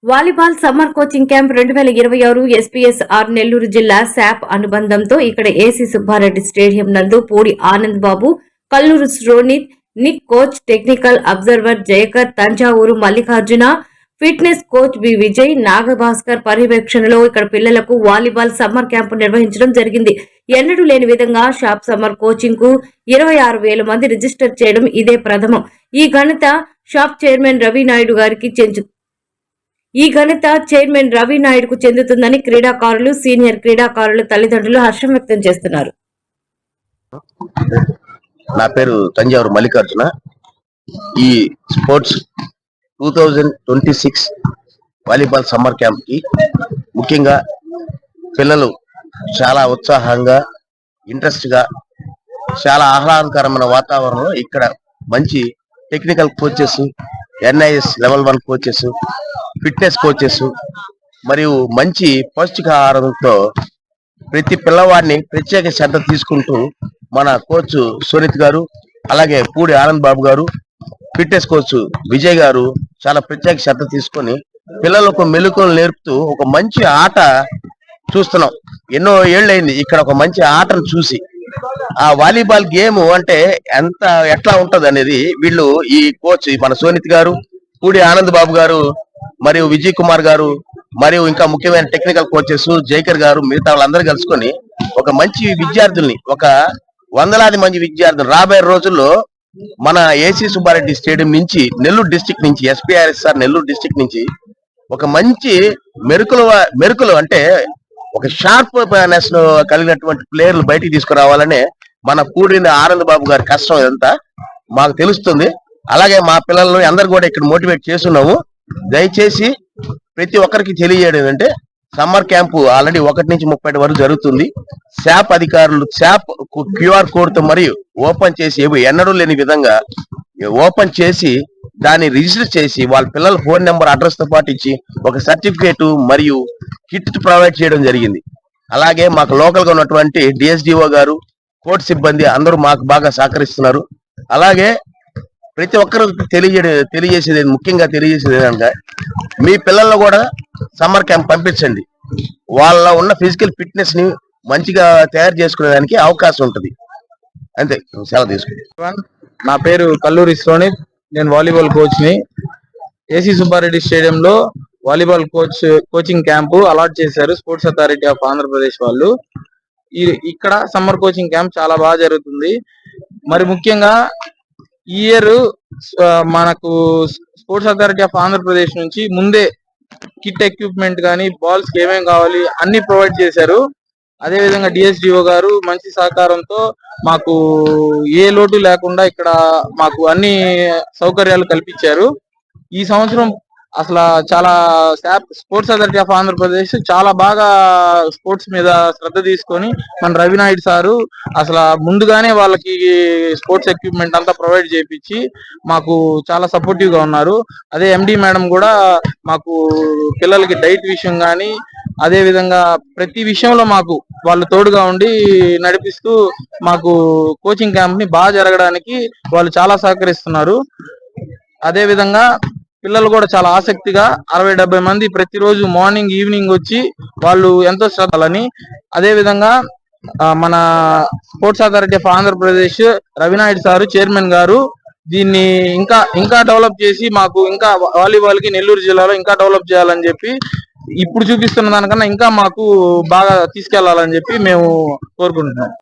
Volleyball summer coaching camp 2026 SPSR Nellore జిల్లా SAAP అనుబంధంతో ఇక్కడ AC Subbareddy stadium నందు Pudi Anand Babu, Kalluru శ్రోనిత్, Nick coach, technical observer Jayakar, Thanjavur Mallikarjuna, fitness coach B Vijay, నాగభాస్కర్ పర్యవేక్షణలో ఇక్కడ పిల్లలకు వాలీబాల్ సమ్మర్ క్యాంపు నిర్వహించడం జరిగింది. ఎన్నడూ లేని విధంగా షాప్ సమ్మర్ కోచింగ్ కు 26,000 మంది రిజిస్టర్ చేయడం ఇదే ప్రథమం. ఈ ఘనత చైర్మన్ రవి నాయుడుకు చెందుతుందని క్రీడాకారులు, సీనియర్ క్రీడాకారుల తల్లిదండ్రులు హర్షం వ్యక్తం చేస్తున్నారు. నా పేరు తంజావూరు మల్లికార్జున. ఈ స్పోర్ట్స్ 2026 వాలీబాల్ సమ్మర్ క్యాంప్ కి ముఖ్యంగా పిల్లలు చాలా ఉత్సాహంగా, ఇంట్రెస్ట్ గా, చాలా ఆహ్లాదకరమైన వాతావరణంలో ఇక్కడ మంచి technical coaches, NIS level 1 coaches, fitness coaches మరియు మంచి పౌష్టికాహారంతో ప్రతి పిల్లవాడిని ప్రత్యేక శ్రద్ధ తీసుకుంటూ మన కోచ్ సోనిత్ గారు, అలాగే పూడి ఆనంద్ బాబు గారు, ఫిట్నెస్ కోచ్ విజయ్ గారు చాలా ప్రత్యేక శ్రద్ధ తీసుకొని పిల్లలకు మెలకువలు నేర్పుతూ ఒక మంచి ఆట చూస్తున్నాం. ఎన్నో ఏళ్ళైంది ఇక్కడ ఒక మంచి ఆటను చూసి. ఆ వాలీబాల్ గేమ్ అంటే ఎట్లా ఉంటది అనేది వీళ్ళు ఈ కోచ్ మన సోనిత్ గారు, పూడి ఆనంద్ బాబు గారు మరియు విజయ్ కుమార్ గారు మరియు ఇంకా ముఖ్యమైన టెక్నికల్ కోచెస్ జైకర్ గారు, మిగతా వాళ్ళందరూ కలుసుకొని ఒక మంచి విద్యార్థుల్ని, ఒక వందలాది మంది విద్యార్థులు రాబోయే రోజుల్లో మన ఏసీ సుబ్బారెడ్డి స్టేడియం నుంచి, నెల్లూరు డిస్ట్రిక్ట్ నుంచి, ఎస్పీఆర్ఎస్ఆర్ నెల్లూరు డిస్ట్రిక్ట్ నుంచి ఒక మంచి మెరుకులు అంటే ఒక షార్ప్ కలిగినటువంటి ప్లేయర్లు బయటికి తీసుకురావాలనే మన పూడిన ఆనంద్ బాబు గారి కష్టం ఇదంతా మాకు తెలుస్తుంది. అలాగే మా పిల్లలను అందరు కూడా ఇక్కడ మోటివేట్ చేస్తున్నాము. దయచేసి ప్రతి ఒక్కరికి తెలియజేయడం ఏంటంటే సమ్మర్ క్యాంపు ఆల్రెడీ 1 నుంచి 30 వరకు జరుగుతుంది. శాప్ అధికారులు శాప్ QR కోడ్ తో మరియు ఓపెన్ చేసి ఎన్నడూ లేని విధంగా ఓపెన్ చేసి దాన్ని రిజిస్టర్ చేసి వాళ్ళ పిల్లల ఫోన్ నెంబర్, అడ్రస్ తో పాటు ఇచ్చి ఒక సర్టిఫికేట్ మరియు కిట్ ప్రొవైడ్ చేయడం జరిగింది. అలాగే మాకు లోకల్ గా ఉన్నటువంటి DSDO గారు, కోర్టు సిబ్బంది అందరూ మాకు బాగా సహకరిస్తున్నారు. అలాగే ప్రతి ఒక్కరు తెలియజేసేది ముఖ్యంగా తెలియజేసేది ఏంటంటే మీ పిల్లలను కూడా సమ్మర్ క్యాంప్ పంపించండి. వాళ్ళ ఉన్న ఫిజికల్ ఫిట్నెస్ ని మంచిగా తయారు చేసుకునేదానికి అవకాశం ఉంటుంది. అంతే, సెలవు తీసుకుంటాను. నా పేరు కల్లూరి శ్రోనిత్, నేను వాలీబాల్ కోచ్ ని. ఏసీ సుబ్బారెడ్డి స్టేడియంలో వాలీబాల్ కోచింగ్ క్యాంపు అలాట్ చేశారు స్పోర్ట్స్ అథారిటీ ఆఫ్ ఆంధ్రప్రదేశ్ వాళ్ళు. ఇక్కడ సమ్మర్ కోచింగ్ క్యాంప్ చాలా బాగా జరుగుతుంది. మరి ముఖ్యంగా ఈ ఇయర్ మనకు స్పోర్ట్స్ అథారిటీ ఆఫ్ ఆంధ్రప్రదేశ్ నుంచి ముందే కిట్ ఎక్విప్మెంట్ కానీ, బాల్స్ కి ఏమేమి కావాలి అన్ని ప్రొవైడ్ చేశారు. అదే విధంగా DSDO గారు మంచి సహకారంతో మాకు ఏ లోటు లేకుండా ఇక్కడ మాకు అన్ని సౌకర్యాలు కల్పించారు. ఈ సంవత్సరం అసలు చాలా స్పోర్ట్స్ అథారిటీ ఆఫ్ ఆంధ్రప్రదేశ్ చాలా బాగా స్పోర్ట్స్ మీద శ్రద్ధ తీసుకొని మన రవి నాయుడు సారు అసలు ముందుగానే వాళ్ళకి స్పోర్ట్స్ ఎక్విప్మెంట్ అంతా ప్రొవైడ్ చేయించి మాకు చాలా సపోర్టివ్ గా ఉన్నారు. అదే MD మేడం కూడా మాకు పిల్లలకి డైట్ విషయం కానీ, అదే విధంగా ప్రతి విషయంలో మాకు వాళ్ళు తోడుగా ఉండి నడిపిస్తూ మాకు కోచింగ్ క్యాంప్ ని బాగా జరగడానికి వాళ్ళు చాలా సహకరిస్తున్నారు. అదే విధంగా పిల్లలు కూడా చాలా ఆసక్తిగా 60-70 మంది ప్రతిరోజు మార్నింగ్, ఈవినింగ్ వచ్చి వాళ్ళు ఎంతో శ్రద్ధలని. అదే విధంగా మన sports authority of Andhra Pradesh Ravi Naidu sir chairman గారు దీన్ని ఇంకా డెవలప్ చేసి మాకు ఇంకా వాలీబాల్ కి నెల్లూరు జిల్లాలో ఇంకా డెవలప్ చేయాలని చెప్పి, ఇప్పుడు చూపిస్తున్న దానికన్నా ఇంకా మాకు బాగా తీసుకెళ్లాలని చెప్పి మేము కోరుకుంటున్నాం.